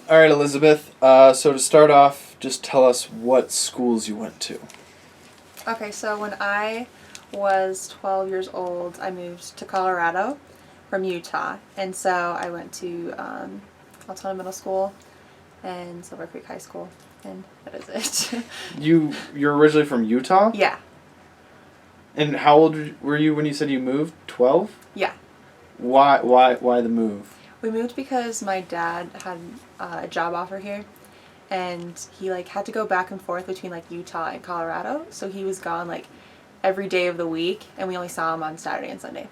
All right, Elizabeth. So to start off, just tell us what schools you went to. Okay, so when I was 12 years old, I moved to Colorado from Utah. And so I went to Altona Middle School and Silver Creek High School. And that is it. You're originally from Utah? Yeah. And how old were you when you said you moved? 12? Yeah. Why the move? We moved because my dad had a job offer here. And he had to go back and forth between Utah and Colorado. So he was gone every day of the week, and we only saw him on Saturday and Sunday.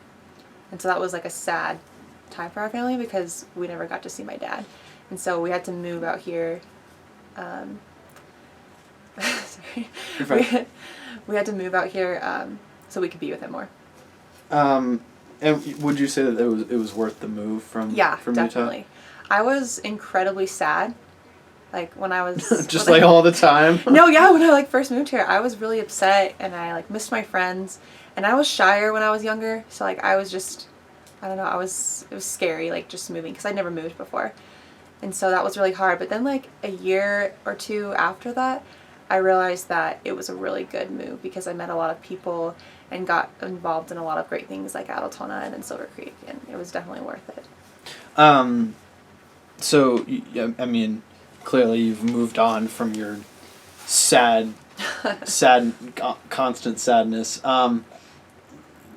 And so that was a sad time for our family because we never got to see my dad. And so we had to move out here. Sorry. You're fine. We had to move out here so we could be with him more. And would you say that it was worth the move from definitely. Utah? I was incredibly sad. When I was... Just all the time? No, yeah, when I first moved here, I was really upset and I missed my friends. And I was shyer when I was younger. So I was just, I don't know, it was scary just moving because I'd never moved before. And so that was really hard. But then a year or two after that, I realized that it was a really good move because I met a lot of people and got involved in a lot of great things at Altona and in Silver Creek. And it was definitely worth it. So, I mean... Clearly, you've moved on from your sad, constant sadness.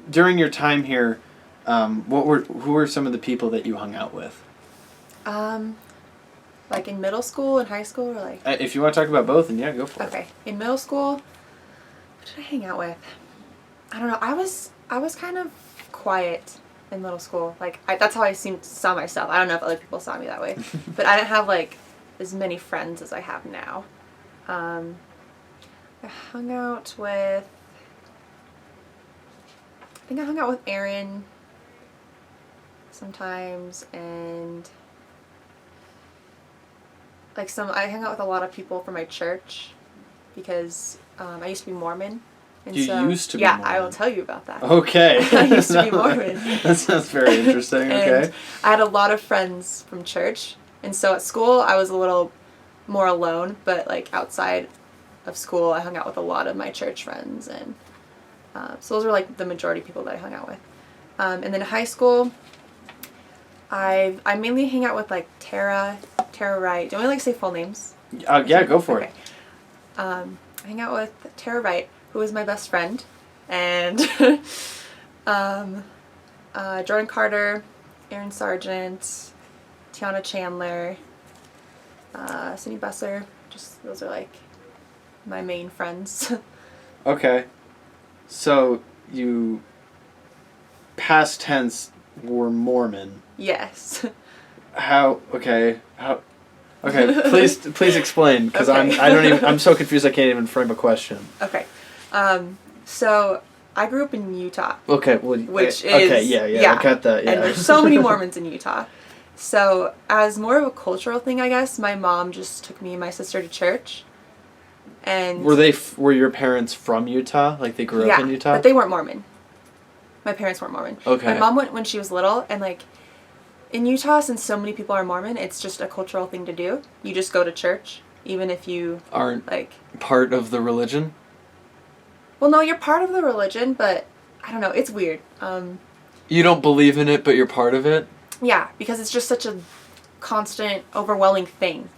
During your time here, who were some of the people that you hung out with? In middle school and high school, or if you want to talk about both, then yeah, go for it. Okay, in middle school, what did I hang out with? I don't know. I was kind of quiet in middle school. That's how I saw myself. I don't know if other people saw me that way, but I didn't have as many friends as I have now. I hung out with Aaron sometimes, and I hung out with a lot of people from my church because I used to be Mormon. And used to be Mormon? Yeah, I will tell you about that. Okay. I used to be Mormon. That sounds very interesting, okay. And I had a lot of friends from church. And so at school, I was a little more alone, but outside of school, I hung out with a lot of my church friends, and so those were the majority of people that I hung out with. And then in high school, I mainly hang out with Tara Wright. Do you want me to say full names? Yeah, go for it. I hang out with Tara Wright, who is my best friend, and Jordan Carter, Aaron Sargent, Tiana Chandler, Cindy Besser. Just those are my main friends. Okay. So you past tense were Mormon. Yes. Okay, please explain because Okay. I'm so confused I can't even frame a question. Okay. So I grew up in Utah. Okay, well, which is I got that. Yeah. And there's so many Mormons in Utah. So, as more of a cultural thing, I guess, my mom just took me and my sister to church. And were your parents from Utah? They grew up in Utah? Yeah, but they weren't Mormon. My parents weren't Mormon. Okay. My mom went when she was little, and in Utah, since so many people are Mormon, it's just a cultural thing to do. You just go to church, even if you aren't part of the religion? Well, no, you're part of the religion, but I don't know, it's weird. You don't believe in it, but you're part of it? Yeah, because it's just such a constant, overwhelming thing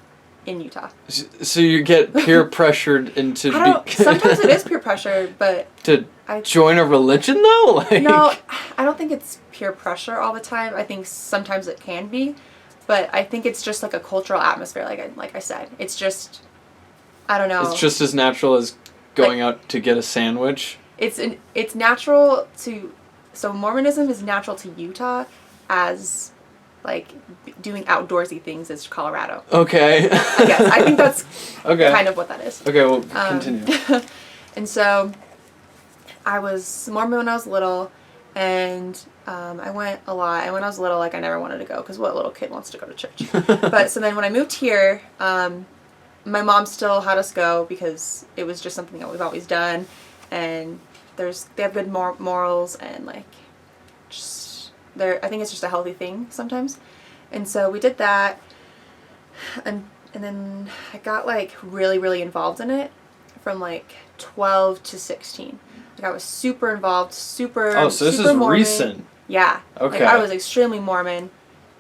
in Utah. So you get peer pressured into... Sometimes it is peer pressure, but... To join a religion, though? No, I don't think it's peer pressure all the time. I think sometimes it can be, but I think it's just a cultural atmosphere, like I said. It's just... I don't know. It's just as natural as going out to get a sandwich? It's natural to... So Mormonism is natural to Utah as... doing outdoorsy things is Colorado. Okay. I guess. I think that's kind of what that is. Okay, well, continue. And so, I was Mormon when I was little, and I went a lot. And when I was little, I never wanted to go, because what little kid wants to go to church? But so then when I moved here, my mom still had us go, because it was just something that we've always done, and they have good morals, and I think it's just a healthy thing sometimes. And so we did that. and then I got like really, really involved in it from like 12 to 16. Like I was super involved, super. Oh, so this super is Mormon. recent. Yeah. Okay. Like I was extremely Mormon,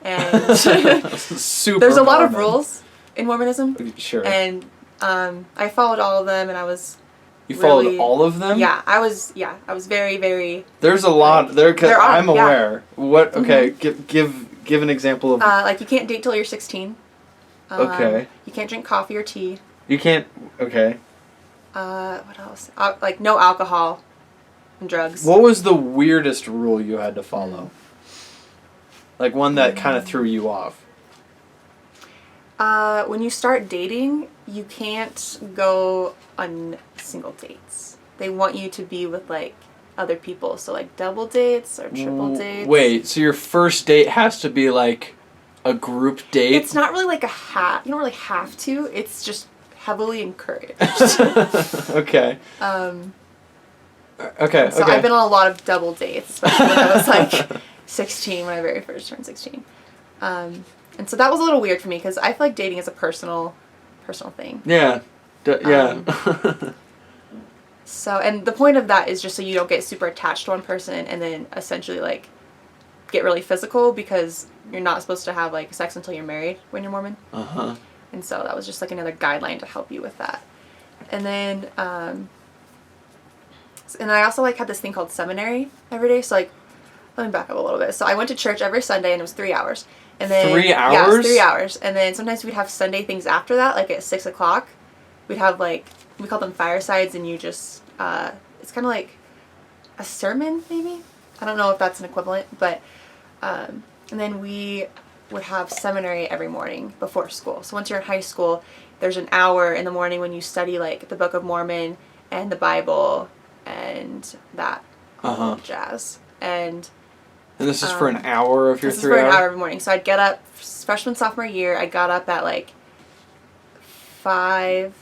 and Super. there's a lot of Mormon. rules in Mormonism. Sure. And I followed all of them, and I was. You followed really, all of them? Yeah, I was very, very. There's a lot like, there. Cause there are, I'm aware. Yeah. What? Okay. Give an example of. Like you can't date till you're 16. Okay. You can't drink coffee or tea. You can't. Okay. What else? Like no alcohol and drugs. What was the weirdest rule you had to follow? Like one that kind of threw you off. When you start dating, you can't go on single dates. They want you to be with like other people, so like double dates or triple dates. Wait, so your first date has to be like a group date? It's not really like you don't really have to. It's just heavily encouraged. Okay. Okay. So I've been on a lot of double dates, especially when I was like 16, when I very first turned 16. And so that was a little weird for me because I feel like dating is a personal thing. Yeah. Yeah. So, and the point of that is just so you don't get super attached to one person and then essentially like get really physical, because you're not supposed to have like sex until you're married when you're Mormon. Uh-huh. And so that was just like another guideline to help you with that. And then, and I also like had this thing called seminary every day. So like, let me back up a little bit. So I went to church every Sunday and it was 3 hours. And then 3 hours? Yeah, it was 3 hours. And then sometimes we'd have Sunday things after that, like at 6 o'clock. We'd have like, we call them firesides, and you just, it's kind of like a sermon maybe? I don't know if that's an equivalent, but, and then we would have seminary every morning before school. So once you're in high school, there's an hour in the morning when you study like the Book of Mormon and the Bible and that jazz. And this is for an hour of your 3 hours? This is for an hour every morning. So I'd get up, freshman, sophomore year, I got up at like 5.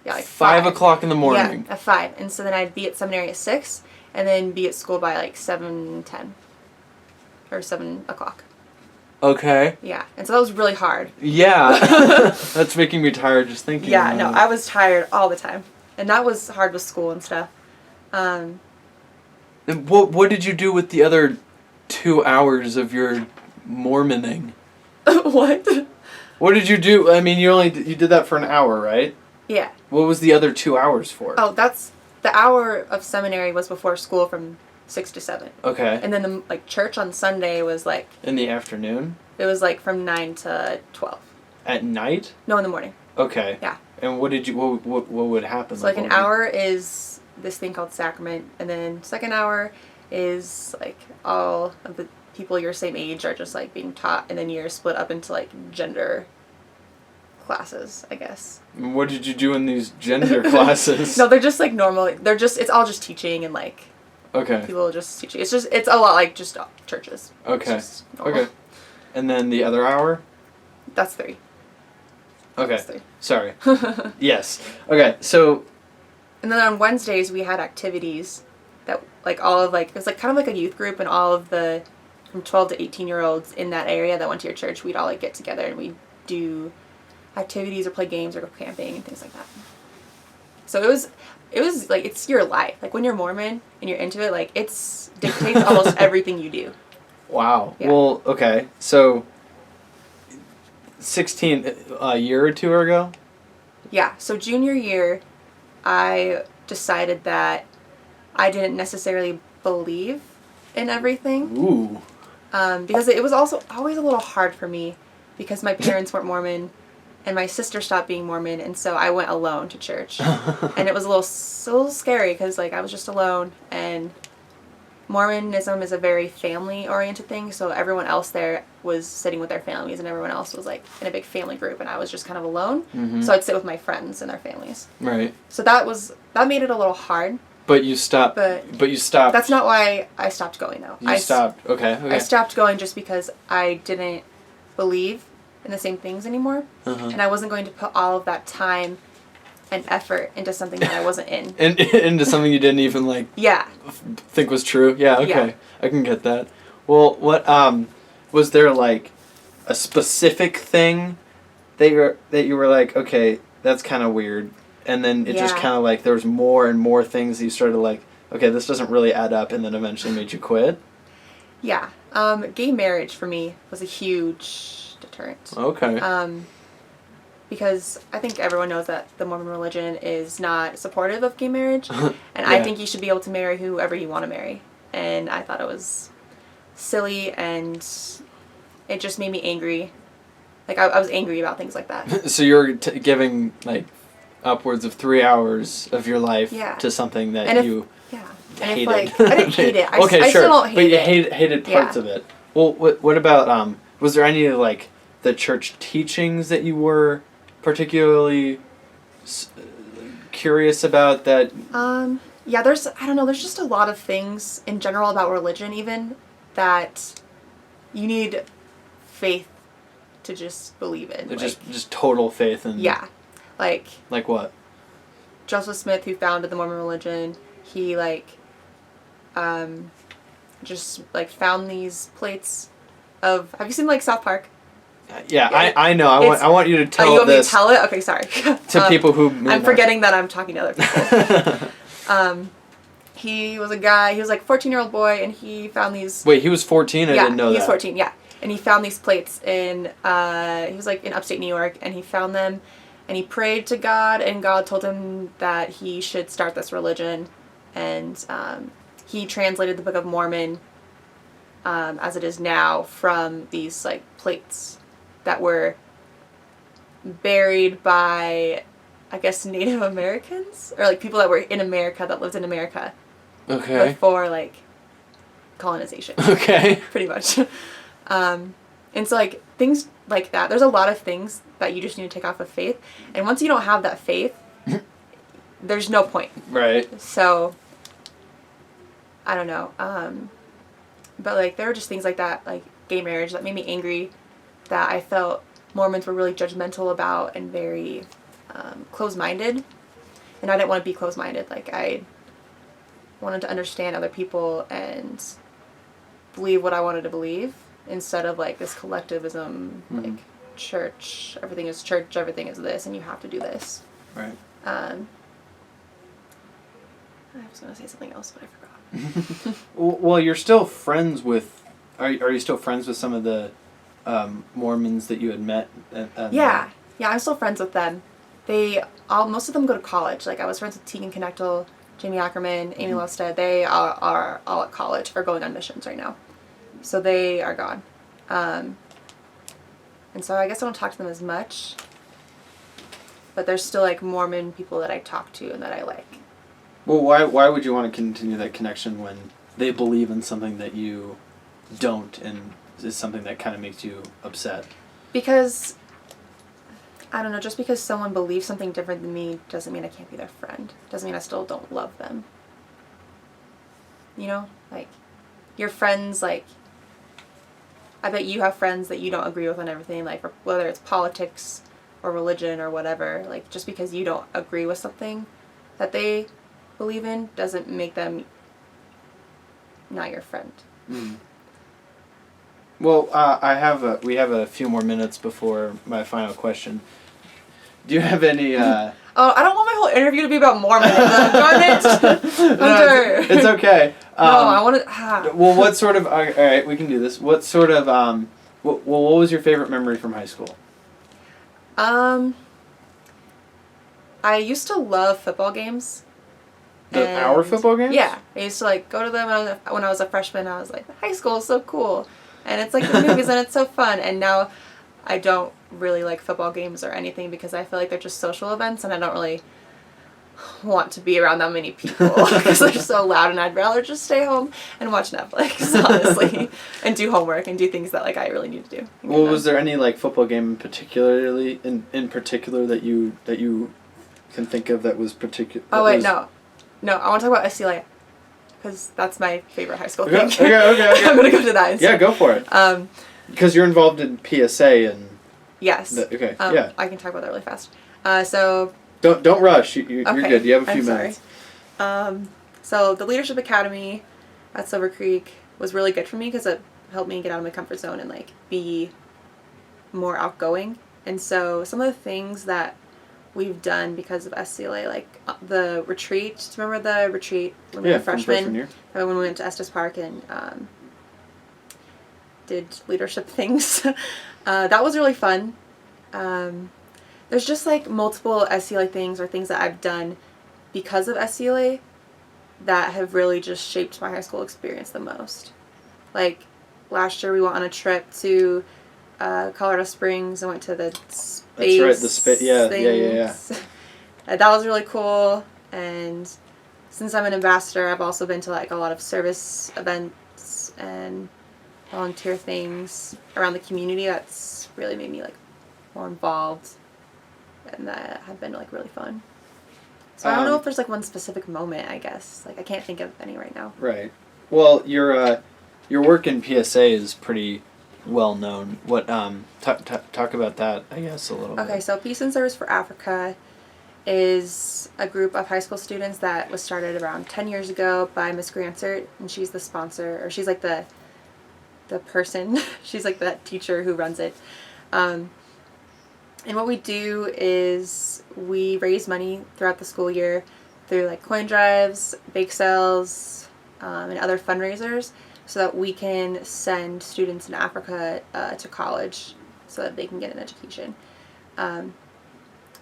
Yeah, like 5 o'clock in the morning? Yeah, at 5. And so then I'd be at seminary at 6 and then be at school by like 7:10 or 7 o'clock. Okay. Yeah, and so that was really hard. Yeah. That's making me tired just thinking Yeah, about no, it. I was tired all the time. And that was hard with school and stuff. And what did you do with the other 2 hours of your Mormoning? What? What did you do? I mean, you did that for an hour, right? Yeah. What was the other 2 hours for? Oh, that's the hour of seminary was before school from 6 to 7. Okay. And then the like church on Sunday was like In the afternoon? it was like from 9 to 12. At night? No, in the morning. Okay. Yeah. And what did you what would happen? So like an hour is this thing called sacrament, and then second hour is like all of the people your same age are just like being taught, and then you're split up into like gender classes, I guess. What did you do in these gender classes? No, they're just like normal. They're just, it's all just teaching and like Okay. people just teaching. It's a lot like just churches. Okay. It's just normal. Okay. And then the other hour? That's 3. Okay. That's 3. Sorry. Yes. Okay. So. And then on Wednesdays we had activities that like all of like, it was like kind of like a youth group, and all of the from 12 to 18-year-olds in that area that went to your church, we'd all like get together and we'd do activities or play games or go camping and things like that. So it was like, it's your life. Like when you're Mormon and you're into it, like it's dictates almost everything you do. Wow. Yeah. Well, okay. So 16 a year or two ago? Yeah. So junior year, I decided that I didn't necessarily believe in everything. Ooh. Because it was also always a little hard for me because my parents weren't Mormon and my sister stopped being Mormon, and so I went alone to church. And it was a little scary because like I was just alone, and Mormonism is a very family-oriented thing, so everyone else there was sitting with their families and everyone else was like in a big family group, and I was just kind of alone. Mm-hmm. So I'd sit with my friends and their families. Right. So that made it a little hard. But you stopped. But you stopped. That's not why I stopped going though. You stopped. Okay. I stopped going just because I didn't believe in the same things anymore, and I wasn't going to put all of that time and effort into something that I wasn't in. And into something you didn't even like. Yeah. Think was true. Yeah. Okay. Yeah. I can get that. Well, what was there like a specific thing that you were like, okay, that's kind of weird, and then it just Yeah. kind of like there was more and more things that you started like, okay, this doesn't really add up, and then eventually made you quit? Yeah. Gay marriage for me was a huge deterrent. Okay. Because I think everyone knows that the Mormon religion is not supportive of gay marriage, and I Yeah. think you should be able to marry whoever you want to marry. And I thought it was silly, and it just made me angry. Like, I was angry about things like that. So you're giving like upwards of 3 hours of your life Yeah. to something that And if- you Yeah. And hated. if, like, I didn't hate it. I Okay, I sure. still don't hate but you it. hated parts Yeah. of it. Well, what about was there any like the church teachings that you were particularly curious about that? Yeah, there's, I don't know, there's just a lot of things in general about religion even that you need faith to just believe in. Like, Just total faith in. yeah. Like What? Joseph Smith, who founded the Mormon religion, he just like found these plates of, have you seen like South Park? Yeah, Yeah, I know. I want you to tell you want me to this tell it? Okay, sorry. to people who may I'm not. forgetting that I'm talking to other people. He was a guy, he was like a 14-year-old boy, and he found these... Wait, he was 14? I didn't know that. he was 14, yeah. And he found these plates in, he was like in upstate New York, and he found them, and he prayed to God, and God told him that he should start this religion, and he translated the Book of Mormon as it is now from these like plates that were buried by, I guess, Native Americans, or like people that were in America, that lived in America Okay. before like colonization. Okay. Pretty much. And so like things like that, there's a lot of things that you just need to take off of faith, and once you don't have that faith, there's no point. Right. So I don't know, but like there were just things like that, like gay marriage, that made me angry, that I felt Mormons were really judgmental about and very close-minded, and I didn't want to be close-minded. Like, I wanted to understand other people and believe what I wanted to believe, instead of like this collectivism, like church, everything is this, and you have to do this. Right. I was going to say something else, but I forgot. Well, you're still friends with... Are you still friends with some of the Mormons that you had met? Yeah, I'm still friends with them. Most of them go to college. Like, I was friends with Tegan Knechtel, Jamie Ackerman, Amy Lowstead. They are all at college or going on missions right now. So they are gone. And so I guess I don't talk to them as much. But there's still, like, Mormon people that I talk to and that I like. Well, why would you want to continue that connection when they believe in something that you don't, and is something that kind of makes you upset? Because, I don't know, just because someone believes something different than me doesn't mean I can't be their friend. Doesn't mean I still don't love them. You know? Like, your friends, like, I bet you have friends that you don't agree with on everything, like, whether it's politics or religion or whatever. Like, just because you don't agree with something that they believe in doesn't make them not your friend. Mm. Well, we have a few more minutes before my final question. Do you have any... Oh, I don't want my whole interview to be about Mormonism. Darn it! Hunter! No, it's okay. No, I want to... Well, what sort of... All right, we can do this. What sort of... what was your favorite memory from high school? I used to love football games. Our football games? Yeah. I used to, like, go to them when I was a freshman. I was like, high school is so cool. And it's like the movies and it's so fun. And now I don't really like football games or anything because I feel like they're just social events and I don't really want to be around that many people because they're so loud, and I'd rather just stay home and watch Netflix, honestly, and do homework and do things that like I really need to do. Well, was there any like football game in particular that you can think of that was particular? Oh wait, no, I want to talk about SCLA because that's my favorite high school thing. Okay. I'm gonna go to that instead. Yeah, go for it. Because you're involved in PSA and. Yes. Yeah. I can talk about that really fast. So. Don't rush. You're okay, good. You have a few I'm minutes. Sorry. So the Leadership Academy at Silver Creek was really good for me because it helped me get out of my comfort zone and like be more outgoing And so some of the things that we've done because of SCLA, like the retreat. Do you remember the retreat when we were freshmen? Year. When we went to Estes Park and did leadership things. That was really fun. There's just like multiple SCLA things or things that I've done because of SCLA that have really just shaped my high school experience the most. Like last year we went on a trip to Colorado Springs and went to the space. That's right, the space. Yeah. That was really cool. And since I'm an ambassador, I've also been to like a lot of service events and volunteer things around the community. That's really made me like more involved, and that have been like really fun. So I don't know if there's like one specific moment. I guess like I can't think of any right now. Right. Well, your work in PSA is pretty well known. What talk about that? I guess a little bit. Okay, so Peace and Service for Africa is a group of high school students that was started around 10 years ago by Miss Gransert, and she's the sponsor, or she's like the person. She's like that teacher who runs it. And what we do is we raise money throughout the school year through like coin drives, bake sales, and other fundraisers so that we can send students in Africa to college so that they can get an education.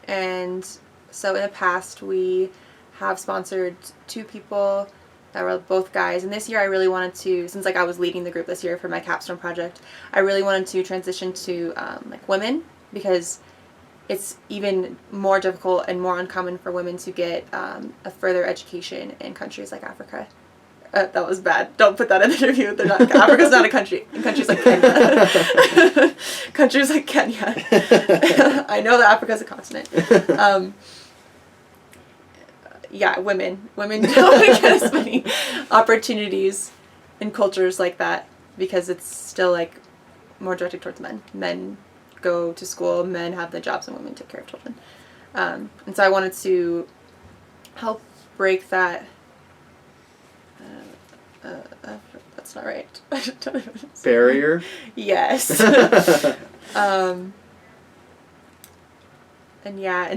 And so in the past we have sponsored 2 people that were both guys, and this year I really wanted to, since like I was leading the group this year for my capstone project, I really wanted to transition to like women, because it's even more difficult and more uncommon for women to get a further education in countries like Africa. That was bad. Don't put that in the interview. They're not. Africa's not a country. In countries like Kenya. Countries like Kenya. I know that Africa's a continent. Yeah, women don't get as many opportunities in cultures like that because it's still like more directed towards men. Men go to school, men have the jobs, and women take care of children. And so I wanted to help break that. That's not right. Barrier? Yes. And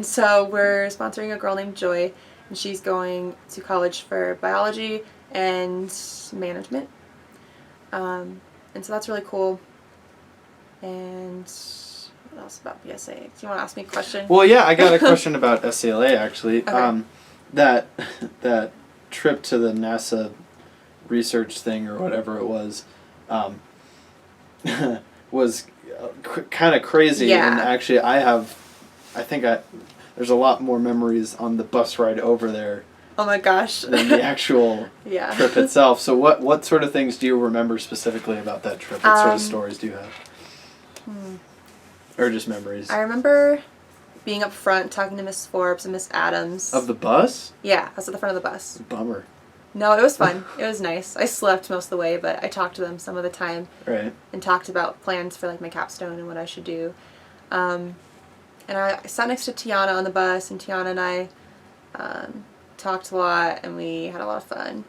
so we're sponsoring a girl named Joy, and she's going to college for biology and management. And so that's really cool. And what else about PSA? Do you want to ask me a question? Well, yeah, I got a question about SCLA actually. Okay. That trip to the NASA research thing or whatever it was was kind of crazy. Yeah. And actually there's a lot more memories on the bus ride over there. Oh my gosh. Than the actual yeah. trip itself. So what sort of things do you remember specifically about that trip? What sort of stories do you have? Or just memories? I remember being up front talking to Miss Forbes and Miss Adams. Of the bus? Yeah, I was at the front of the bus. Bummer. No, it was fun. It was nice. I slept most of the way, but I talked to them some of the time. Right. And talked about plans for like my capstone and what I should do. And I sat next to Tiana on the bus, and Tiana and I talked a lot, and we had a lot of fun.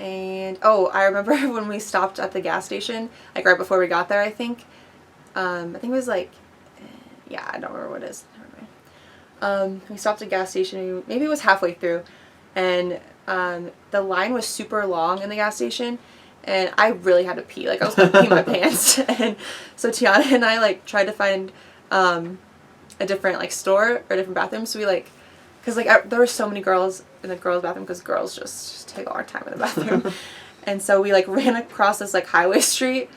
I remember when we stopped at the gas station, like right before we got there, I think. I think it was like, I don't remember what it is. Never mind. We stopped at a gas station, maybe it was halfway through, and the line was super long in the gas station, and I really had to pee. Like, I was going to pee my pants. And so Tiana and I, like, tried to find a different, like, store or a different bathroom. So we, like, because, like, there were so many girls in the girls' bathroom because girls just take a lot of time in the bathroom. And so we, like, ran across this, like, highway street.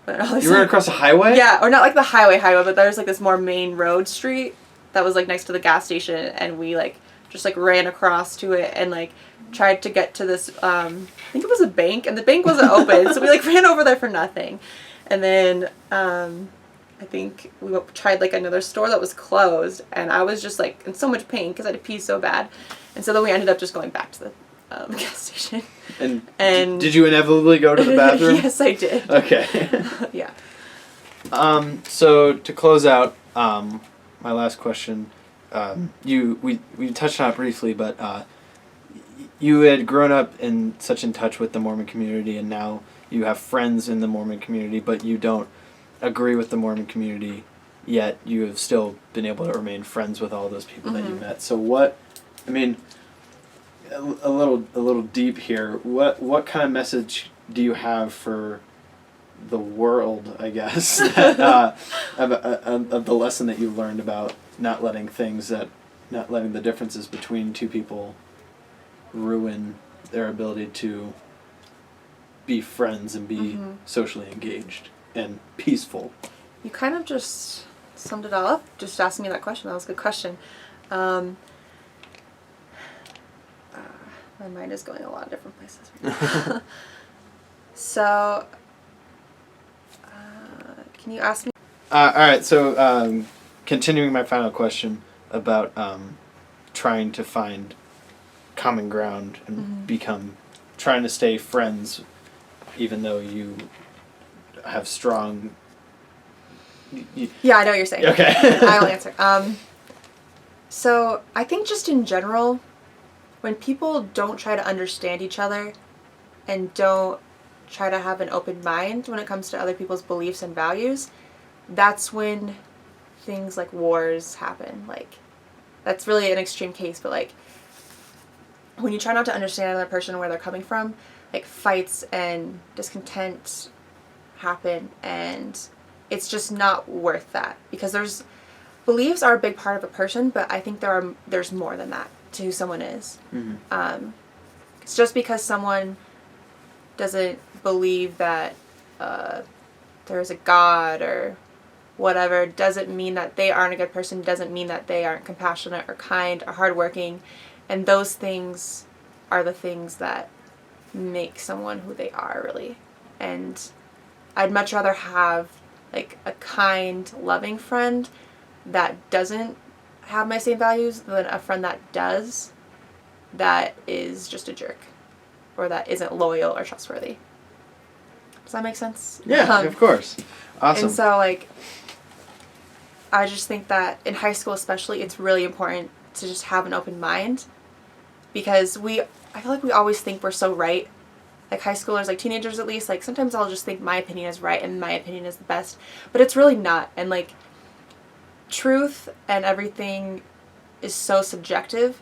You ran across a highway? Yeah, or not, like, the highway, but there's, like, this more main road street that was, like, next to the gas station. And we, like, just, like, ran across to it and, like, tried to get to this, I think it was a bank, and the bank wasn't open, so we, like, ran over there for nothing. And then, I think we tried, like, another store that was closed, and I was just, like, in so much pain because I had to pee so bad. And so then we ended up just going back to the gas station. And did you inevitably go to the bathroom? Yes, I did. Okay. Yeah. So to close out, my last question, we touched on it briefly, but you had grown up in touch with the Mormon community, and now you have friends in the Mormon community, but you don't agree with the Mormon community, yet you have still been able to remain friends with all those people that you met. So what, I mean, a little deep here. What kind of message do you have for the world, I guess, that, of the lesson that you learned about not letting the differences between two people ruin their ability to be friends and be socially engaged and peaceful? You kind of just summed it all up. Just asking me that question. That was a good question. My mind is going a lot of different places right now. So, can you ask me? All right. So, continuing my final question about trying to find common ground and trying to stay friends, even though you have strong. Yeah, I know what you're saying. Okay. I will answer. So I think just in general, when people don't try to understand each other and don't try to have an open mind when it comes to other people's beliefs and values, that's when things like wars happen. Like, that's really an extreme case, but like, when you try not to understand another person, where they're coming from, like, fights and discontent happen, and it's just not worth that, because beliefs are a big part of a person, but I think there's more than that to who someone is. It's just because someone doesn't believe that there's a God or whatever doesn't mean that they aren't a good person, doesn't mean that they aren't compassionate or kind or hardworking, and those things are the things that make someone who they are, really. And I'd much rather have like a kind, loving friend that doesn't have my same values than a friend that does, that is just a jerk or that isn't loyal or trustworthy. Does that make sense? Yeah, of course. Awesome. And so, like, I just think that in high school especially, it's really important to just have an open mind, because I feel like we always think we're so right. Like, high schoolers, like teenagers at least, like, sometimes I'll just think my opinion is right and my opinion is the best, but it's really not. And like, truth and everything is so subjective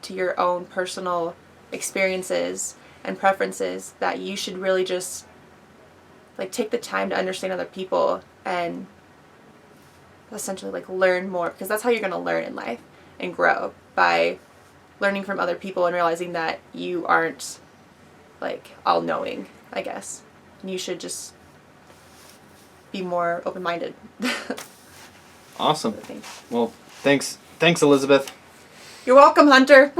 to your own personal experiences and preferences that you should really just like take the time to understand other people and essentially like learn more, because that's how you're going to learn in life and grow, by learning from other people and realizing that you aren't like all knowing, I guess. And you should just be more open-minded. Awesome. Well, thanks Elizabeth. You're welcome, Hunter.